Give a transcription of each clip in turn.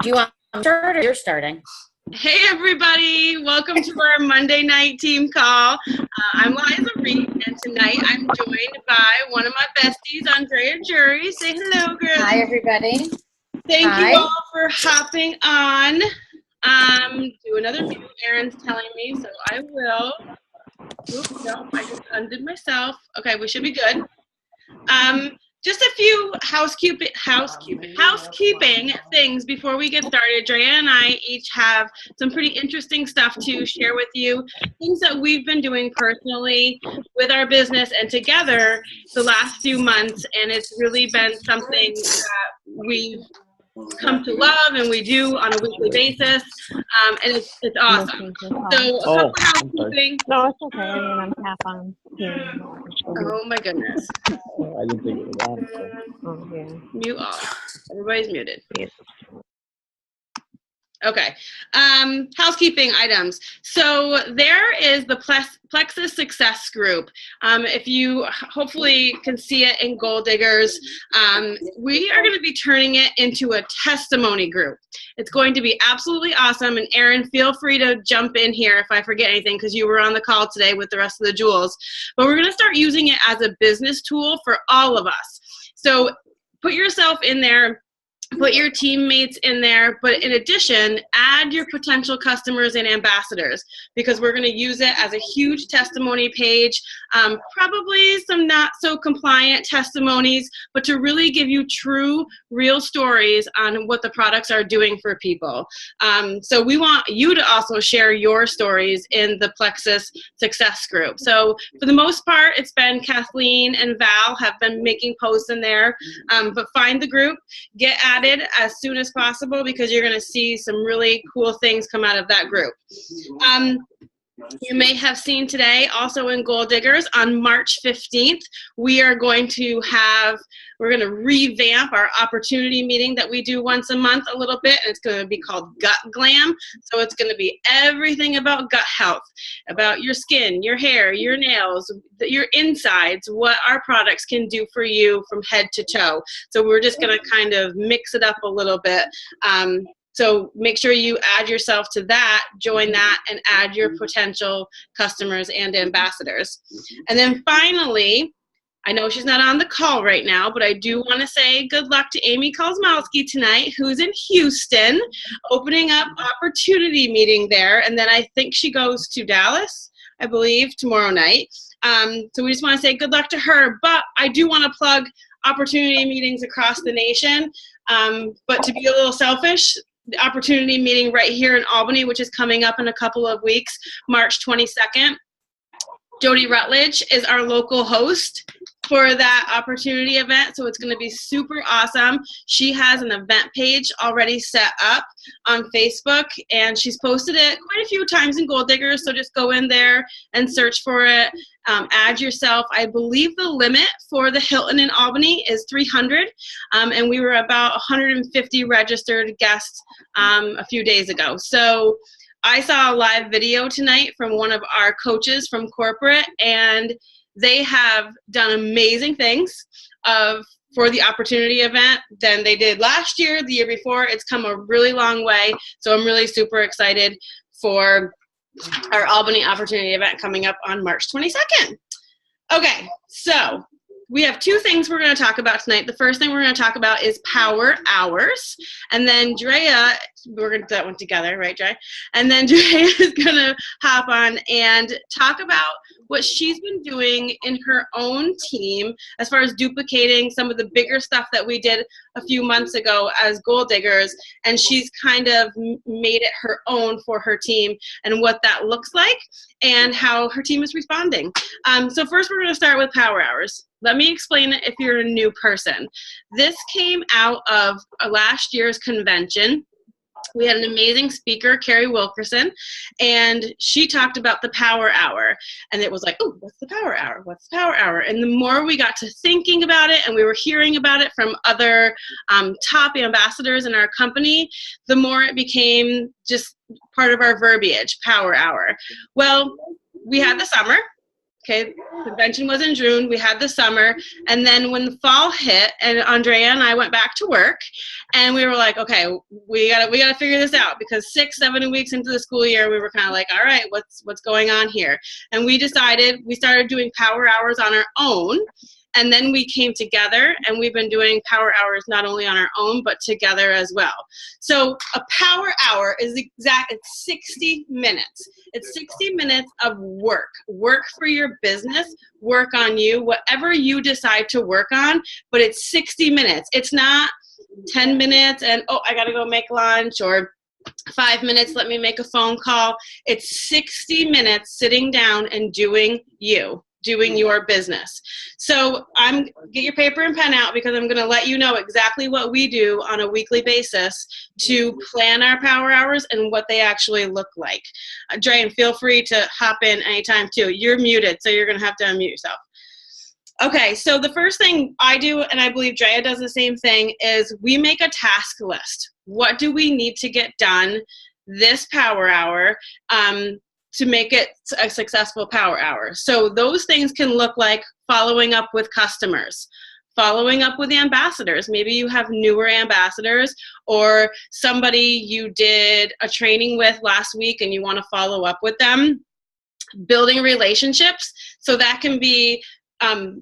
Do you want to start or you're starting? Hey everybody, welcome to our Monday night team call. I'm Liza Reed, and tonight I'm joined by one of my besties, Andrea Jury. Say hello, girl. Hi, everybody. Thank Hi. you all for hopping on. Do another mute. Erin's telling me, so I will. Oops, no, I just undid myself. Okay, we should be good. Just a few housekeeping things before we get started. Drea and I each have some pretty interesting stuff to share with you, things that we've been doing personally with our business and together the last few months, and it's really been something that we've come to love and we do on a weekly basis, and it's awesome. So a couple of housekeeping. No, it's okay. I mean, I'm half on here. Oh my goodness. I didn't think it was on. Oh, yeah. Mute all. Everybody's muted. Yes. Okay. Housekeeping items. So there is the Plexus Success Group. If you hopefully can see it in Goal Diggers, we are going to be turning it into a testimony group. It's going to be absolutely awesome. And Erin, feel free to jump in here if I forget anything because you were on the call today with the rest of the jewels. But we're going to start using it as a business tool for all of us. So put yourself in there. Put your teammates in there, but in addition, add your potential customers and ambassadors because we're going to use it as a huge testimony page, probably some not so compliant testimonies, but to really give you true, real stories on what the products are doing for people. So we want you to also share your stories in the Plexus Success Group. So for the most part, it's been Kathleen and Val have been making posts in there, but find the group, get added as soon as possible because you're going to see some really cool things come out of that group. You may have seen today also in Goal Diggers on March 15th, we're going to revamp our opportunity meeting that we do once a month a little bit. And it's going to be called Gut Glam. So it's going to be everything about gut health, about your skin, your hair, your nails, your insides, what our products can do for you from head to toe. So we're just going to kind of mix it up a little bit. So make sure you add yourself to that, join that, and add your potential customers and ambassadors. And then finally, I know she's not on the call right now, but I do want to say good luck to Amy Kozmowski tonight, who's in Houston, opening up opportunity meeting there. And then I think she goes to Dallas, I believe, tomorrow night. So we just want to say good luck to her. But I do want to plug opportunity meetings across the nation. But to be a little selfish, the opportunity meeting right here in Albany, which is coming up in a couple of weeks, March 22nd. Jody Rutledge is our local host for that opportunity event, so it's going to be super awesome. She has an event page already set up on Facebook, and she's posted it quite a few times in Goal Diggers, so just go in there and search for it. Add yourself. I believe the limit for the Hilton in Albany is 300, and we were about 150 registered guests a few days ago. So I saw a live video tonight from one of our coaches from corporate, and they have done amazing things for the opportunity event than they did last year, the year before. It's come a really long way, so I'm really super excited for our Albany opportunity event coming up on March 22nd. Okay, so we have two things we're going to talk about tonight. The first thing we're going to talk about is power hours. And then Drea, we're going to do that one together, right, Drea? And then Drea is going to hop on and talk about what she's been doing in her own team as far as duplicating some of the bigger stuff that we did a few months ago as Goal Diggers. And she's kind of made it her own for her team and what that looks like and how her team is responding. So first we're going to start with power hours. Let me explain it if you're a new person. This came out of last year's convention. We had an amazing speaker, Carrie Wilkerson, and she talked about the power hour. And it was like, oh, what's the power hour? What's the power hour? And the more we got to thinking about it and we were hearing about it from other top ambassadors in our company, the more it became just part of our verbiage, power hour. Well, we had the summer. Okay, convention was in June. We had the summer, and then when the fall hit, and Andrea and I went back to work, and we were like, okay, we gotta figure this out, because 6-7 weeks into the school year, we were kind of like, all right, what's going on here? And we started doing power hours on our own. And then we came together, and we've been doing power hours not only on our own, but together as well. So a power hour is it's 60 minutes. It's 60 minutes of work for your business, work on you, whatever you decide to work on, but it's 60 minutes. It's not 10 minutes and, oh, I got to go make lunch, or 5 minutes, let me make a phone call. It's 60 minutes sitting down and doing your business. So get your paper and pen out, because I'm going to let you know exactly what we do on a weekly basis to plan our power hours and what they actually look like. Dre, feel free to hop in anytime too. You're muted, so you're going to have to unmute yourself. Okay, so the first thing I do, and I believe Drea does the same thing, is we make a task list. What do we need to get done this power hour to make it a successful power hour? So those things can look like following up with customers, following up with ambassadors. Maybe you have newer ambassadors, or somebody you did a training with last week and you want to follow up with them. Building relationships. So that can be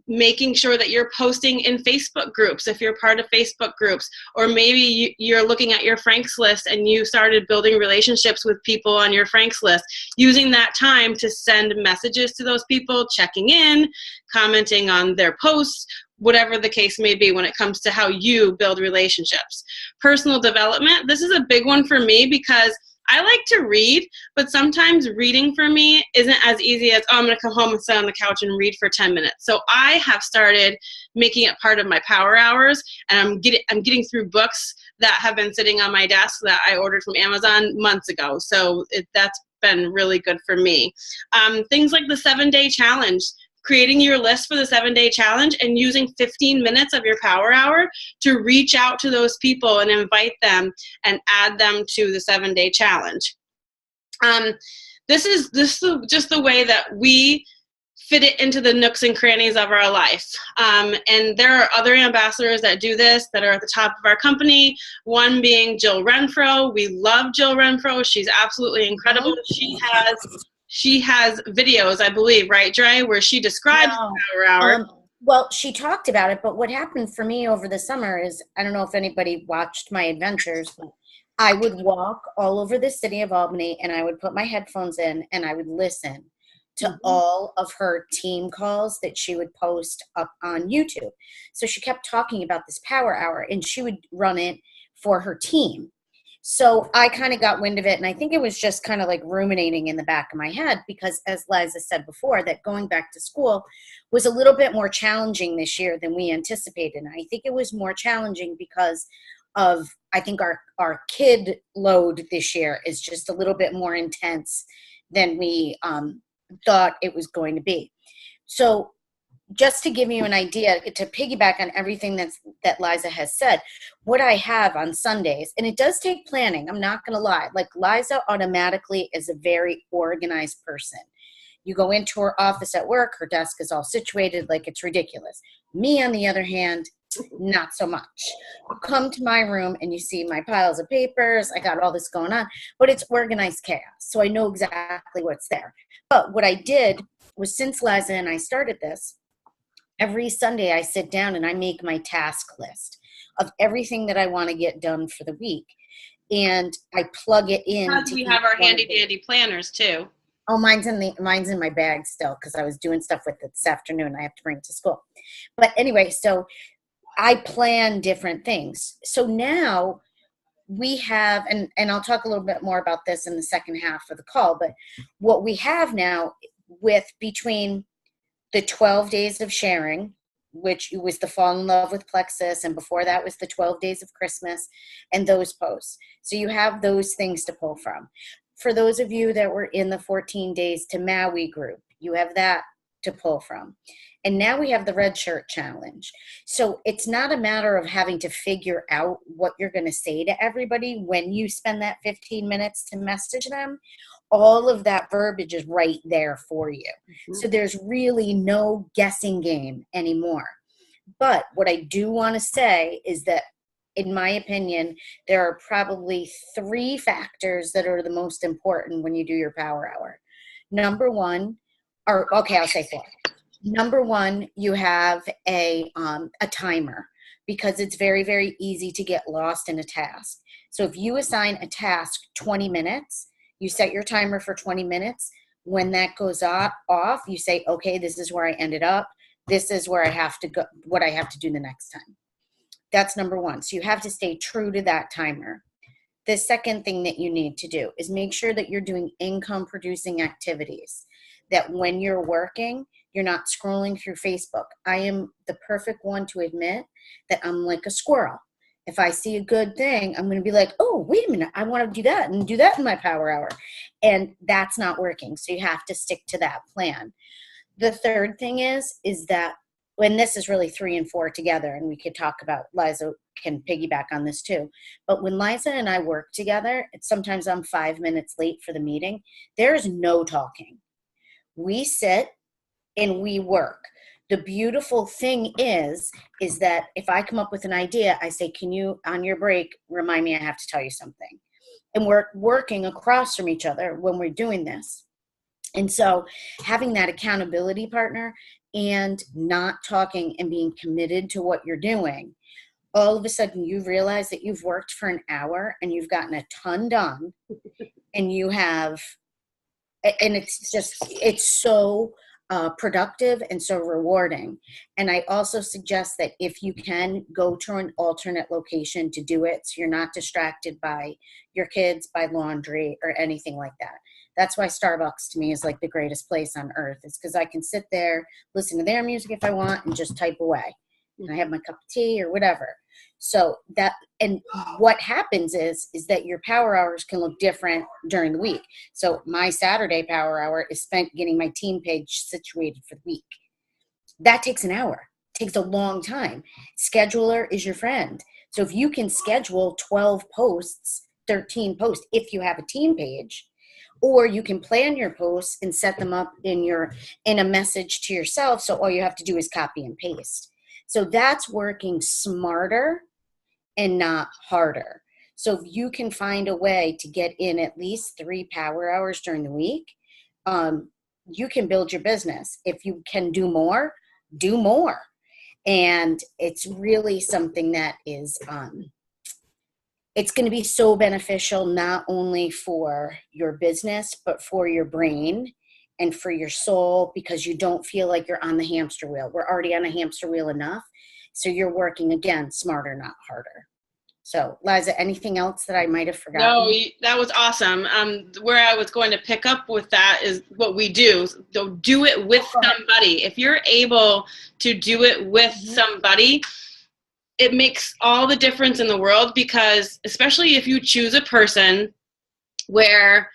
making sure that you're posting in Facebook groups if you're part of Facebook groups, or maybe you're looking at your Franks list and you started building relationships with people on your Franks list, using that time to send messages to those people, checking in, commenting on their posts, whatever the case may be when it comes to how you build relationships. Personal development, this is a big one for me, because I like to read, but sometimes reading for me isn't as easy as, oh, I'm going to come home and sit on the couch and read for 10 minutes. So I have started making it part of my power hours, and I'm getting through books that have been sitting on my desk that I ordered from Amazon months ago. So that's been really good for me. Things like the 7-day challenge. Creating your list for the 7-day challenge and using 15 minutes of your power hour to reach out to those people and invite them and add them to the 7-day challenge. This is just the way that we fit it into the nooks and crannies of our life. And there are other ambassadors that do this that are at the top of our company, one being Jill Renfro. We love Jill Renfro. She's absolutely incredible. She has videos, I believe, right, Dre, where she describes the power hour. Well, she talked about it, but what happened for me over the summer is, I don't know if anybody watched my adventures, but I would walk all over the city of Albany, and I would put my headphones in, and I would listen to all of her team calls that she would post up on YouTube. So she kept talking about this power hour, and she would run it for her team. So I kind of got wind of it, and I think it was just kind of like ruminating in the back of my head, because as Liza said before, that going back to school was a little bit more challenging this year than we anticipated. And I think it was more challenging because of, I think our kid load this year is just a little bit more intense than we thought it was going to be. So just to give you an idea, to piggyback on everything that Liza has said, what I have on Sundays, and it does take planning, I'm not going to lie. Like, Liza automatically is a very organized person. You go into her office at work, her desk is all situated like it's ridiculous. Me, on the other hand, not so much. You come to my room and you see my piles of papers, I got all this going on, but it's organized chaos. So I know exactly what's there. But what I did was, since Liza and I started this, every Sunday I sit down and I make my task list of everything that I want to get done for the week. And I plug it in. We have our handy dandy planners too. Oh, mine's in my bag still, because I was doing stuff with it this afternoon. I have to bring it to school. But anyway, so I plan different things. So now we have, and I'll talk a little bit more about this in the second half of the call, but what we have now, with between the 12 days of sharing, which was the Fall in Love with Plexus, and before that was the 12 days of Christmas, and those posts. So you have those things to pull from. For those of you that were in the 14 days to Maui group, you have that to pull from. And now we have the Red Shirt Challenge. So it's not a matter of having to figure out what you're going to say to everybody when you spend that 15 minutes to message them. all of that verbiage is right there for you. Mhm. So there's really no guessing game anymore. But what I do want to say is that, in my opinion, there are probably 3 factors that are the most important when you do your power hour. Number one, or okay, I'll say 4. Number one, you have a timer, because it's very, very easy to get lost in a task. So if you assign a task 20 minutes, you set your timer for 20 minutes. When that goes off, you say, okay, this is where I ended up. This is where I have to go, what I have to do the next time. That's number one. So you have to stay true to that timer. The second thing that you need to do is make sure that you're doing income producing activities, that when you're working, you're not scrolling through Facebook. I am the perfect one to admit that I'm like a squirrel. If I see a good thing, I'm going to be like, oh, wait a minute, I want to do that and do that in my power hour. And that's not working. So you have to stick to that plan. The third thing is that when this is really 3 and 4 together, and we could talk about, Liza can piggyback on this too. But when Liza and I work together, sometimes I'm 5 minutes late for the meeting. There is no talking. We sit and we work. The beautiful thing is that if I come up with an idea, I say, can you, on your break, remind me I have to tell you something? And we're working across from each other when we're doing this. And so having that accountability partner and not talking and being committed to what you're doing, all of a sudden you realize that you've worked for an hour and you've gotten a ton done, and you have, and it's so productive and so rewarding. And I also suggest that if you can, go to an alternate location to do it, so you're not distracted by your kids, by laundry, or anything like that. That's why Starbucks to me is like the greatest place on earth. It's because I can sit there, listen to their music if I want, and just type away. And I have my cup of tea or whatever. So that, and what happens is that your power hours can look different during the week. So my Saturday power hour is spent getting my team page situated for the week. That takes an hour. It takes a long time. Scheduler is your friend. So if you can schedule 12 posts, 13 posts, if you have a team page, or you can plan your posts and set them up in a message to yourself. So all you have to do is copy and paste. So that's working smarter and not harder. So if you can find a way to get in at least 3 power hours during the week, you can build your business. If you can do more, do more. And it's really something that is, it's going to be so beneficial, not only for your business, but for your brain and for your soul, because you don't feel like you're on the hamster wheel. We're already on a hamster wheel enough. So you're working, again, smarter, not harder. So, Liza, anything else that I might have forgotten? No, that was awesome. Where I was going to pick up with that is what we do. So do it with somebody. If you're able to do it with somebody, it makes all the difference in the world, because especially if you choose a person where,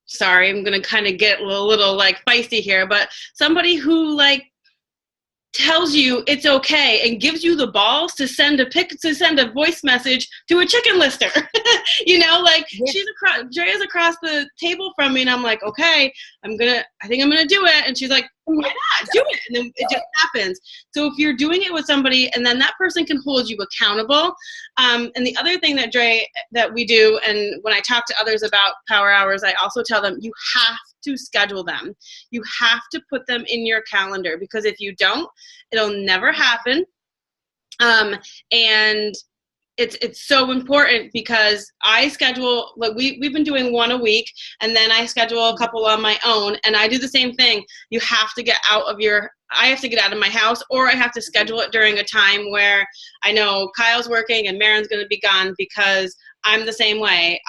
sorry, I'm going to kind of get a little like feisty here, but somebody who like tells you it's okay and gives you the balls to send a voice message to a chicken lister. You know, like Drea's across the table from me, and I'm like, okay, I think I'm gonna do it. And she's like, why not? Do it. And then it just happens. So if you're doing it with somebody, and then that person can hold you accountable. And the other thing that we do, and when I talk to others about power hours, I also tell them you have to schedule them. You have to put them in your calendar, because if you don't, it'll never happen. And it's so important, because I schedule, like we've been doing 1 a week, and then I schedule a couple on my own, and I do the same thing. You have to get out of I have to get out of my house, or I have to schedule it during a time where I know Kyle's working and Maren's going to be gone, because I'm the same way.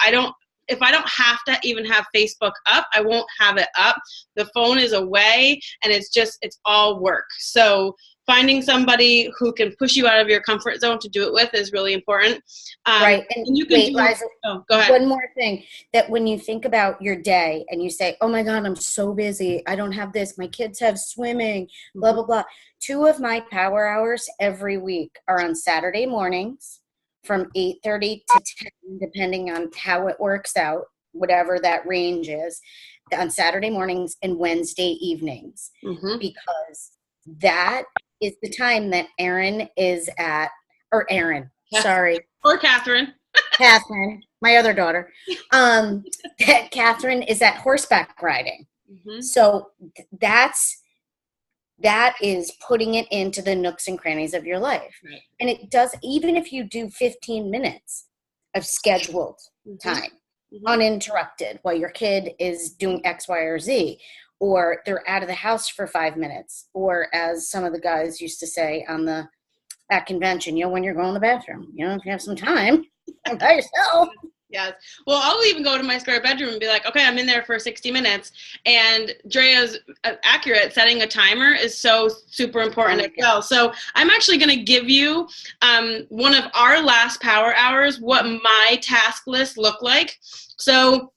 If I don't have to even have Facebook up, I won't have it up. The phone is away, and it's all work. So finding somebody who can push you out of your comfort zone to do it with is really important. Right. And you can Liza, go ahead. One more thing, that when you think about your day and you say, oh my God, I'm so busy, I don't have this, my kids have swimming, blah, blah, blah. 2 of my power hours every week are on Saturday mornings from 8:30 to 10, depending on how it works out whatever that range is, on Saturday mornings and Wednesday evenings, Mm-hmm. because that is the time that Aaron is at, or Aaron, Yeah. sorry, Or Catherine. Catherine, my other daughter, that Catherine is at horseback riding. Mm-hmm. So that is putting it into the nooks and crannies of your life. Right. And it does, even if you do 15 minutes of scheduled time, Mm-hmm. uninterrupted, while your kid is doing X, Y, or Z, or they're out of the house for 5 minutes, or as some of the guys used to say at convention, when you're going to the bathroom, if you have some time by yourself. Yes. Well, I'll even go to my spare bedroom and be like, okay, I'm in there for 60 minutes. And Drea's accurate. Setting a timer is so super important as well. So I'm actually going to give you one of our last power hours, what my task list looked like. So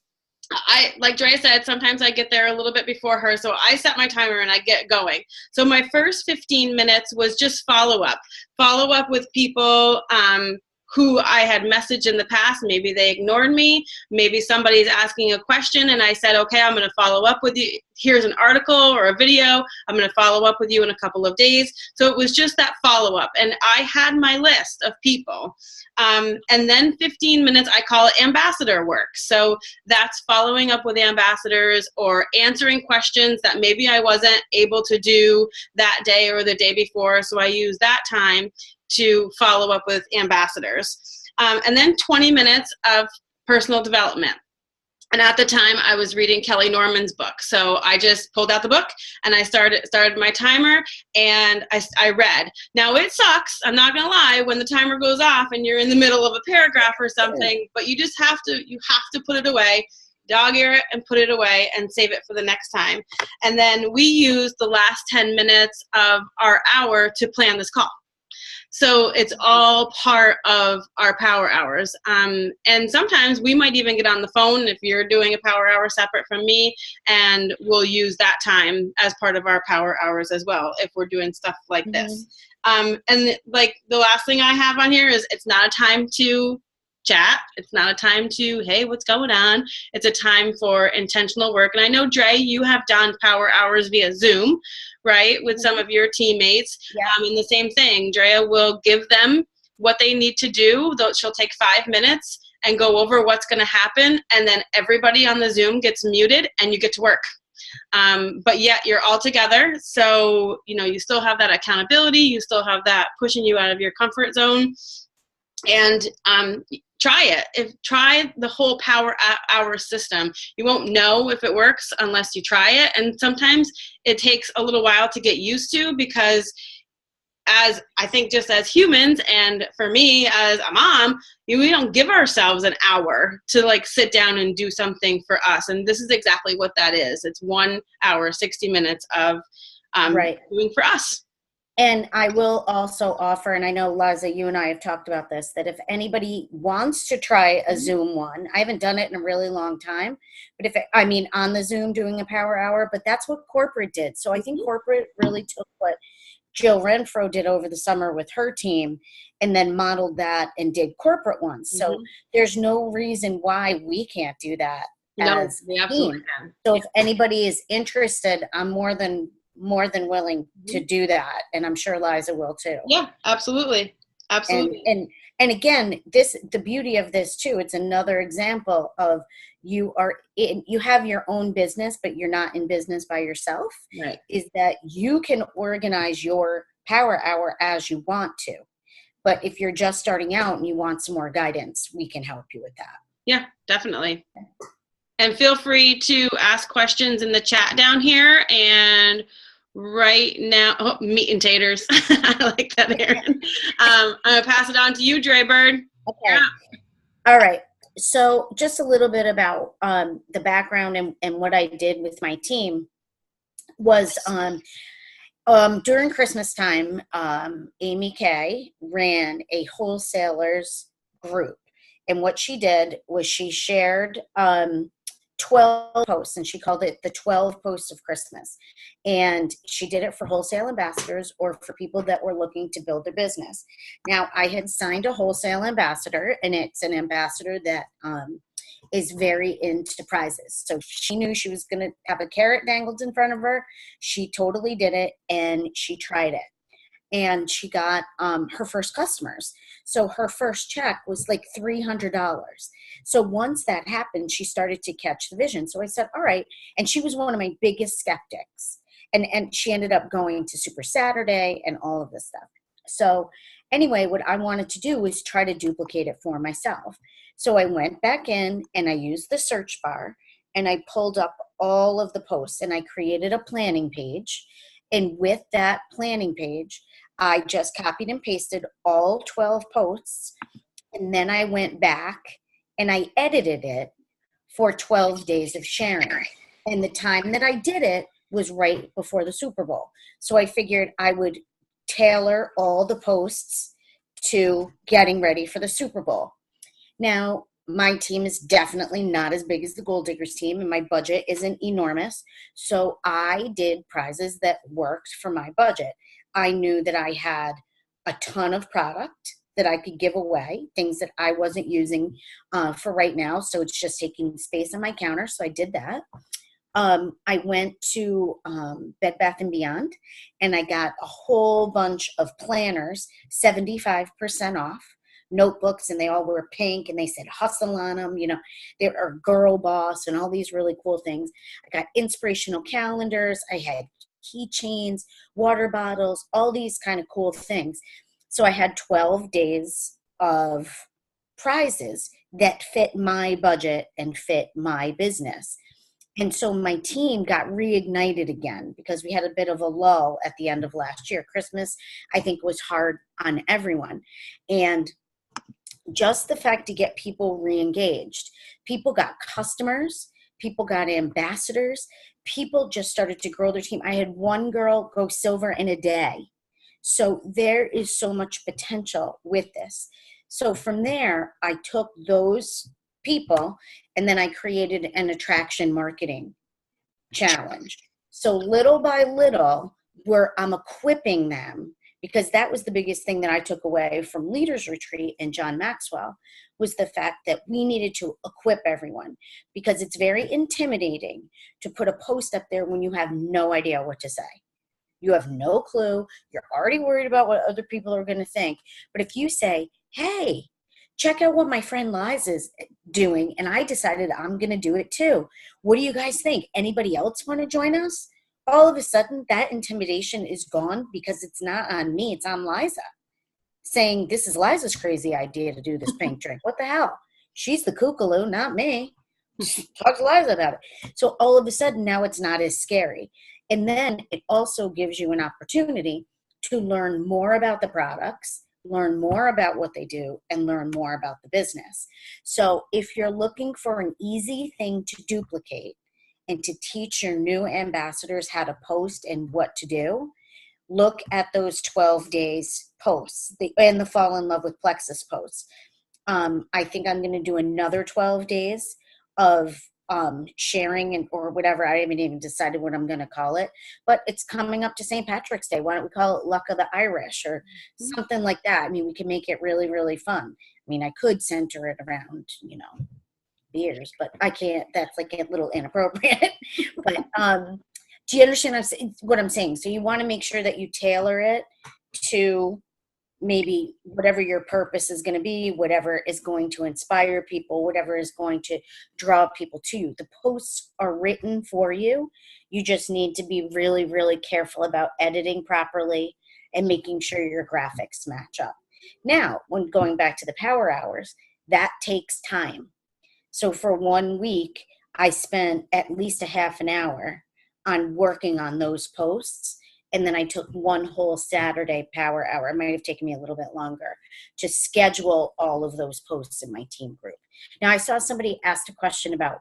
like Drea said, sometimes I get there a little bit before her. So I set my timer and I get going. So my first 15 minutes was just follow up with people who I had messaged in the past. Maybe they ignored me. Maybe somebody's asking a question and I said, okay, I'm going to follow up with you. Here's an article or a video. I'm going to follow up with you in a couple of days. So it was just that follow up. And I had my list of people. And then 15 minutes, I call it ambassador work. So that's following up with ambassadors or answering questions that maybe I wasn't able to do that day or the day before. So I use that time to follow up with ambassadors. And then 20 minutes of personal development. And at the time, I was reading Kelly Norman's book. So I just pulled out the book and I started my timer and I read. Now, it sucks, I'm not going to lie, when the timer goes off and you're in the middle of a paragraph or something, but you just have to put it away, dog ear it and put it away and save it for the next time. And then we use the last 10 minutes of our hour to plan this call. So it's all part of our power hours. And sometimes we might even get on the phone if you're doing a power hour separate from me, and we'll use that time as part of our power hours as well if we're doing stuff like this. And like the last thing I have on here is it's not a time to chat. It's not a time to, hey, what's going on? It's a time for intentional work. And I know, Dre, you have done power hours via Zoom, right, with some of your teammates. Yeah. And the same thing, Drea will give them what they need to do. She'll take 5 minutes and go over what's going to happen. And then everybody on the Zoom gets muted and you get to work. But yet you're all together. So, you still have that accountability. You still have that pushing you out of your comfort zone. And try it. Try the whole power hour system. You won't know if it works unless you try it. And sometimes it takes a little while to get used to, because as I think just as humans, and for me as a mom, we don't give ourselves an hour to sit down and do something for us. And this is exactly what that is. It's 1 hour, 60 minutes of doing for us. And I will also offer, and I know, Liza, you and I have talked about this, that if anybody wants to try a Zoom one, I haven't done it in a really long time, but on the Zoom doing a power hour, but that's what corporate did. So I think corporate really took what Jill Renfro did over the summer with her team and then modeled that and did corporate ones. So there's no reason why we can't do that as a team. So if anybody is interested, I'm more than willing to do that, and I'm sure Liza will too. Yeah, absolutely. And again, the beauty of this too, it's another example of you have your own business, but you're not in business by yourself. Right. Is that you can organize your power hour as you want to, but if you're just starting out and you want some more guidance, we can help you with that. Yeah, definitely. And feel free to ask questions in the chat down here. And right now, meat and taters. I like that, Erin. I'm going to pass it on to you, Dre Bird. Okay. Yeah. All right. So just a little bit about the background and what I did with my team was during Christmas time, Amy Kay ran a wholesalers group. And what she did was she shared 12 posts, and she called it the 12 posts of Christmas. And she did it for wholesale ambassadors or for people that were looking to build their business. Now, I had signed a wholesale ambassador, and it's an ambassador that is very into prizes. So she knew she was going to have a carrot dangled in front of her. She totally did it, and she tried it. And she got her first customers. So her first check was like $300. So once that happened, she started to catch the vision. So I said, all right. And she was one of my biggest skeptics. And she ended up going to Super Saturday and all of this stuff. So anyway, what I wanted to do was try to duplicate it for myself. So I went back in and I used the search bar and I pulled up all of the posts and I created a planning page. And with that planning page, I just copied and pasted all 12 posts. And then I went back and I edited it for 12 days of sharing. And the time that I did it was right before the Super Bowl. So I figured I would tailor all the posts to getting ready for the Super Bowl. Now, my team is definitely not as big as the Gold Diggers team, and my budget isn't enormous. So I did prizes that worked for my budget. I knew that I had a ton of product that I could give away, things that I wasn't using for right now. So it's just taking space on my counter. So I did that. I went to Bed Bath & Beyond, and I got a whole bunch of planners, 75% off, notebooks, and they all were pink, and they said hustle on them. You know, they are girl boss and all these really cool things. I got inspirational calendars. I had keychains, water bottles, all these kind of cool things. So I had 12 days of prizes that fit my budget and fit my business. And so my team got reignited again because we had a bit of a lull at the end of last year. Christmas, I think, was hard on everyone. And just the fact to get people reengaged. People got customers. People got ambassadors. People just started to grow their team. I had one girl go silver in a day. So there is so much potential with this. So from there, I took those people and then I created an attraction marketing challenge. So little by little, I'm equipping them, because that was the biggest thing that I took away from Leaders Retreat and John Maxwell, was the fact that we needed to equip everyone, because it's very intimidating to put a post up there when you have no idea what to say. You have no clue. You're already worried about what other people are going to think. But if you say, hey, check out what my friend Liz is doing, and I decided I'm going to do it too. What do you guys think? Anybody else want to join us? All of a sudden, that intimidation is gone, because it's not on me. It's on Liza saying, this is Liza's crazy idea to do this pink drink. What the hell? She's the kookaloo, not me. Talk to Liza about it. So all of a sudden, now it's not as scary. And then it also gives you an opportunity to learn more about the products, learn more about what they do, and learn more about the business. So if you're looking for an easy thing to duplicate and to teach your new ambassadors how to post and what to do, look at those 12 days posts and the Fall in Love with Plexus posts. I think I'm going to do another 12 days of sharing or whatever. I haven't even decided what I'm going to call it, but it's coming up to St. Patrick's Day. Why don't we call it Luck of the Irish or something like that? I mean, we can make it really, really fun. I mean, I could center it around, beers, but I can't. That's like a little inappropriate. But do you understand what I'm saying? So you want to make sure that you tailor it to maybe whatever your purpose is going to be, whatever is going to inspire people, whatever is going to draw people to you. The posts are written for you. You just need to be really, really careful about editing properly and making sure your graphics match up. Now, when going back to the power hours, that takes time. So for 1 week, I spent at least a half an hour on working on those posts. And then I took one whole Saturday power hour. It might have taken me a little bit longer to schedule all of those posts in my team group. Now, I saw somebody asked a question about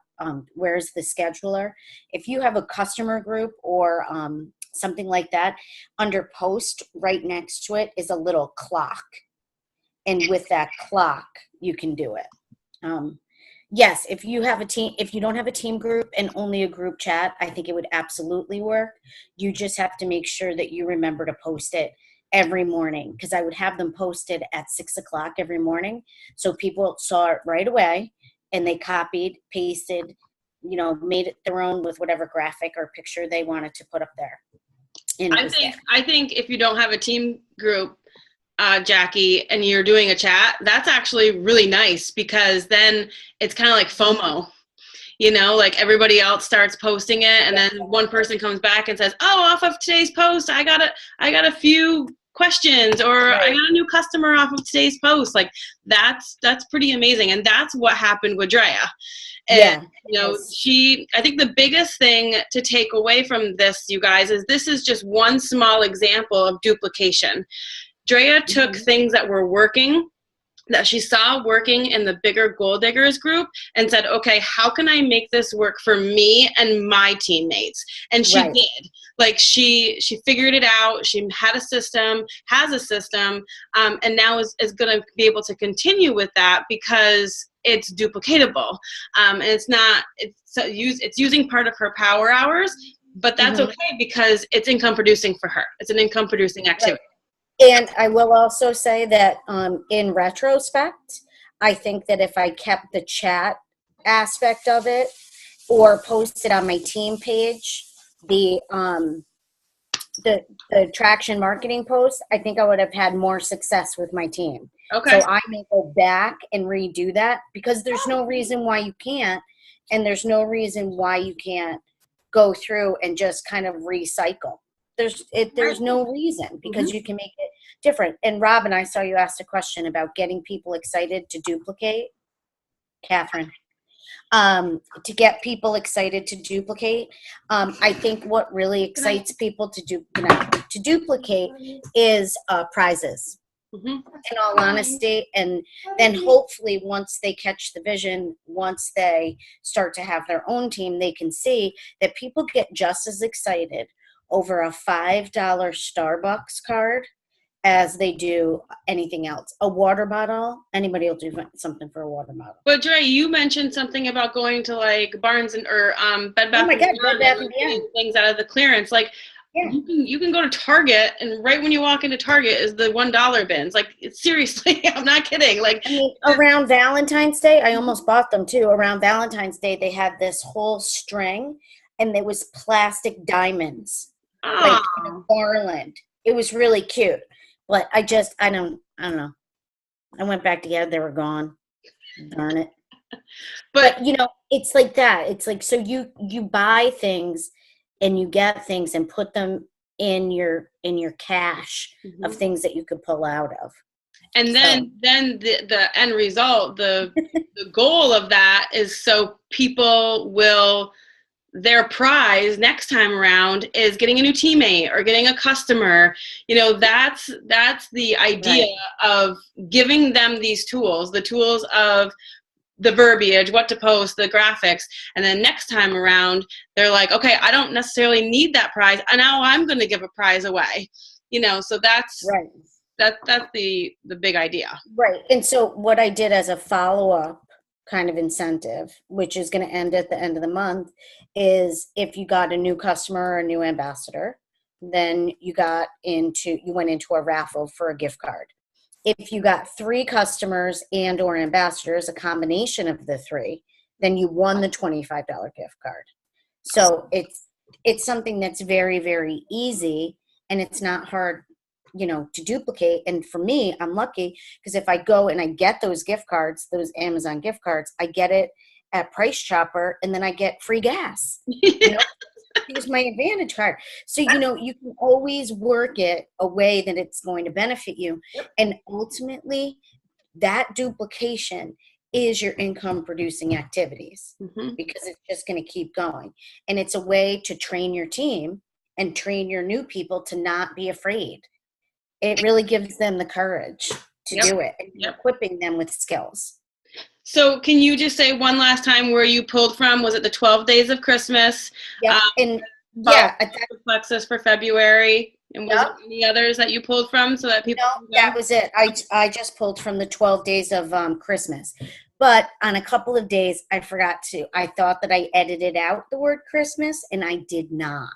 where's the scheduler. If you have a customer group or something like that, under post right next to it is a little clock. And with that clock, you can do it. Yes, if you don't have a team group and only a group chat, I think it would absolutely work. You just have to make sure that you remember to post it every morning, because I would have them posted at 6 o'clock every morning. So people saw it right away. and they copied, pasted, made it their own with whatever graphic or picture they wanted to put up there. And it was there. I think if you don't have a team group, Jackie, and you're doing a chat, that's actually really nice, because then it's kind of like FOMO. Like everybody else starts posting it, and then one person comes back and says, "Oh, off of today's post, I got a few questions, or I got a new customer off of today's post." Like that's pretty amazing, and that's what happened with Drea. And I think the biggest thing to take away from this, you guys, is this is just one small example of duplication. Drea took things that were working, that she saw working in the bigger Goal Diggers group, and said, okay, how can I make this work for me and my teammates? And she did. Like she figured it out. She had a system, has a system, and now is going to be able to continue with that because it's duplicatable. And it's using part of her power hours, but that's okay, because it's income producing for her. It's an income producing activity. And I will also say that in retrospect, I think that if I kept the chat aspect of it or posted on my team page, the traction marketing post, I think I would have had more success with my team. Okay. So I may go back and redo that, because there's no reason why you can't, and there's no reason why you can't go through and just kind of recycle. There's no reason, because you can make it different. And Robin, I saw you asked a question about getting people excited to duplicate. Catherine, to get people excited to duplicate, I think what really excites people to duplicate is prizes. In all honesty, and then hopefully once they catch the vision, once they start to have their own team, they can see that people get just as excited over a $5 Starbucks card as they do anything else. A water bottle, anybody will do something for a water bottle. But Dre, you mentioned something about going to like Barnes or Bed Bath oh my God, Bed Bath and & Beyond. Things out of the clearance. Like you can go to Target, and right when you walk into Target is the $1 bins. Like seriously, I'm not kidding. Like around Valentine's Day, I almost bought them too. Around Valentine's Day, they had this whole string, and it was plastic diamonds. Like in a garland. It was really cute, but I don't know. I went back to get it. They were gone. Darn it. But it's like that. It's like, so you buy things and you get things and put them in your cache of things that you could pull out of. And then the end result, the goal of that is so people will, their prize next time around is getting a new teammate or getting a customer. That's the idea of giving them these tools, the tools of the verbiage, what to post, the graphics, and then next time around they're like, okay, I don't necessarily need that prize, and now I'm going to give a prize away. So that's right. That's the big idea. Right. And so what I did as a follow-up kind of incentive, which is going to end at the end of the month, is if you got a new customer or a new ambassador, then you went into a raffle for a gift card. If you got 3 customers and or ambassadors, a combination of the 3, then you won the $25 gift card. So it's something that's very, very easy, and it's not hard to duplicate. And for me, I'm lucky, because if I go and I get those gift cards, those Amazon gift cards, I get it at Price Chopper, and then I get free gas. Here's my Advantage card. So, you can always work it a way that it's going to benefit you. And ultimately, that duplication is your income producing activities, because it's just going to keep going. And it's a way to train your team and train your new people to not be afraid. It really gives them the courage to do it, and equipping them with skills. So can you just say one last time where you pulled from? Was it the 12 Days of Christmas? Yeah. Plexus for February. And was there any others that you pulled from so that people? No, that was it. I just pulled from the 12 Days of Christmas. But on a couple of days, I forgot to. I thought that I edited out the word Christmas, and I did not.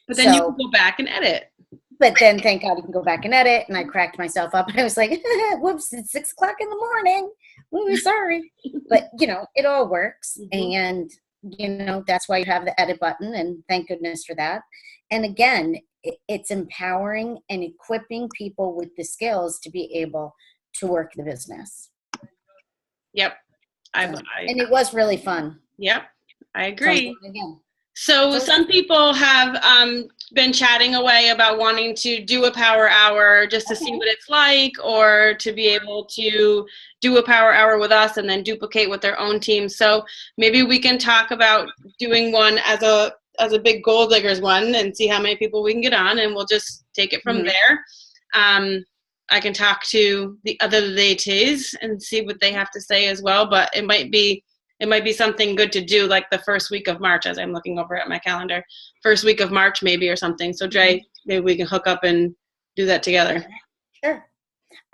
But then you can go back and edit. But then, thank God, you can go back and edit. And I cracked myself up. And I was like, whoops, it's 6:00 in the morning. Ooh, sorry. But, it all works. Mhm. And, that's why you have the edit button. And thank goodness for that. And again, it's empowering and equipping people with the skills to be able to work the business. Yep. And it was really fun. Yep. I So I'm agree. doing it again. So some people have been chatting away about wanting to do a power hour just to see what it's like, or to be able to do a power hour with us and then duplicate with their own team. So maybe we can talk about doing one as a big Goal Diggers one and see how many people we can get on, and we'll just take it from there. I can talk to the other ladies and see what they have to say as well, but it might be something good to do like the first week of March, as I'm looking over at my calendar. First week of March maybe, or something. So Dre, maybe we can hook up and do that together. Sure.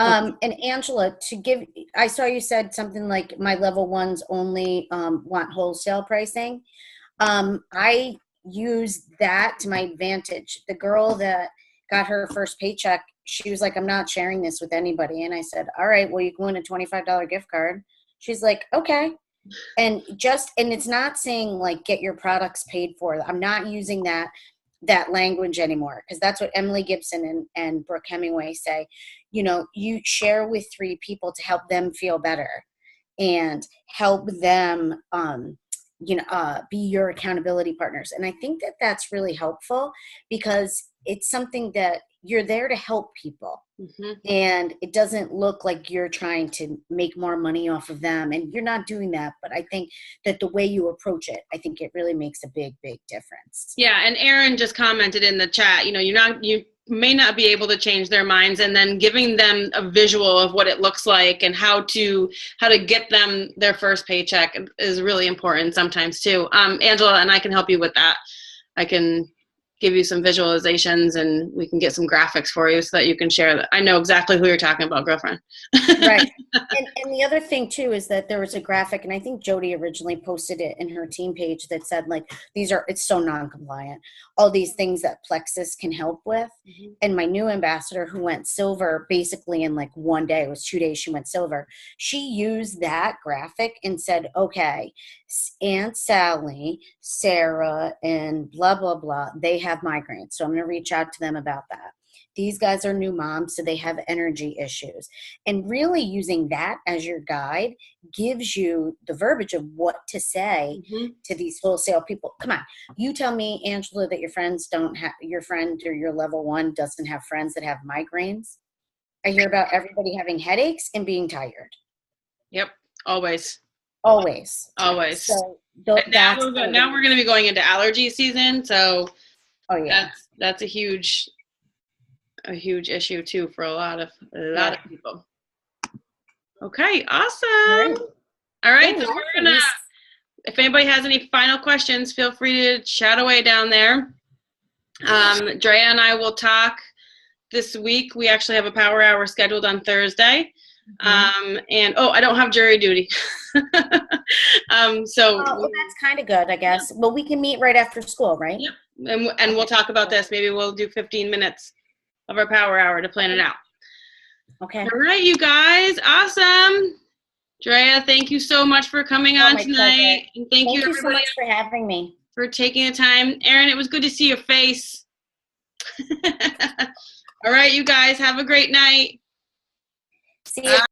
And Angela, I saw you said something like my level ones only want wholesale pricing. I use that to my advantage. The girl that got her first paycheck, she was like, I'm not sharing this with anybody. And I said, all right, well, you can win a $25 gift card. She's like, okay. And it's not saying like get your products paid for. I'm not using that language anymore, because that's what Emily Gibson and Brooke Hemingway say. You share with 3 people to help them feel better and help them, be your accountability partners. And I think that that's really helpful, because it's something that you're there to help people. And it doesn't look like you're trying to make more money off of them, and you're not doing that. But I think that the way you approach it, I think it really makes a big, big difference. Yeah, and Erin just commented in the chat, you may not be able to change their minds, and then giving them a visual of what it looks like and how to get them their first paycheck is really important sometimes too. Angela, and I can help you with that. I can give you some visualizations, and we can get some graphics for you so that you can share that. I know exactly who you're talking about, girlfriend. Right. And the other thing too is that there was a graphic, and I think Jody originally posted it in her team page, that said like, it's so non-compliant, all these things that Plexus can help with. And my new ambassador, who went silver basically in like one day, it was 2 days she went silver, she used that graphic and said, okay, Aunt Sally, Sarah, and blah blah blah, they have migraines, so I'm going to reach out to them about that. These guys are new moms, so they have energy issues. And really using that as your guide gives you the verbiage of what to say to these wholesale people. Come on, you tell me, Angela, that your friend or your level one doesn't have friends that have migraines. I hear about everybody having headaches and being tired. Yep, always. So now we're going to be going into allergy season, so that's a huge issue too for a lot of people. Okay, awesome. All right, so we're gonna, if anybody has any final questions, feel free to chat away down there. Drea and I will talk this week. We actually have a power hour scheduled on Thursday. And I don't have jury duty. So that's kind of good, I guess. Well, we can meet right after school, right? Yep. And we'll talk about this. Maybe we'll do 15 minutes of our power hour to plan it out. Okay. All right, you guys. Awesome. Drea, thank you so much for coming on tonight. And thank you everybody so much for having me. For taking the time. Erin, it was good to see your face. All right, you guys. Have a great night. See you.